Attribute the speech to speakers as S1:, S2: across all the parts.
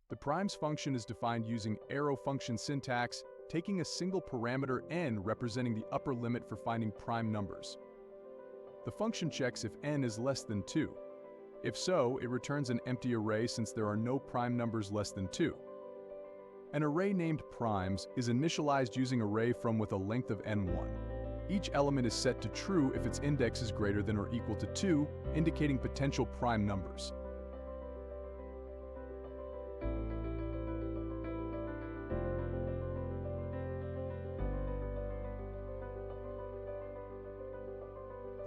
S1: The primes function is defined using arrow function syntax, taking a single parameter n representing the upper limit for finding prime numbers. The function checks if n is less than 2. If so, it returns an empty array since there are no prime numbers less than 2. An array named primes is initialized using array from with a length of n1. Each element is set to true if its index is greater than or equal to 2, indicating potential prime numbers.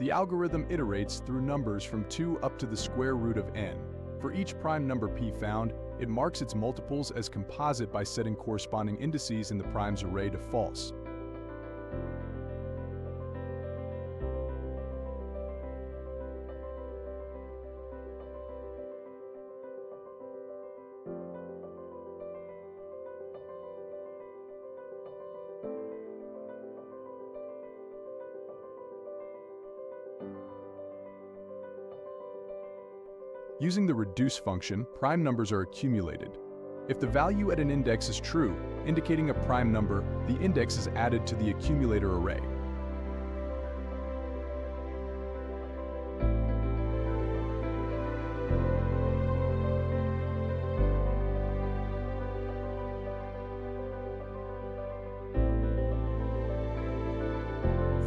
S1: The algorithm iterates through numbers from 2 up to the square root of n. For each prime number p found, it marks its multiples as composite by setting corresponding indices in the primes array to false. Using the reduce function, prime numbers are accumulated. If the value at an index is true, indicating a prime number, the index is added to the accumulator array.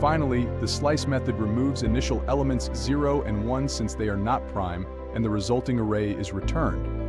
S1: Finally, the slice method removes initial elements 0 and 1 since they are not prime, and the resulting array is returned.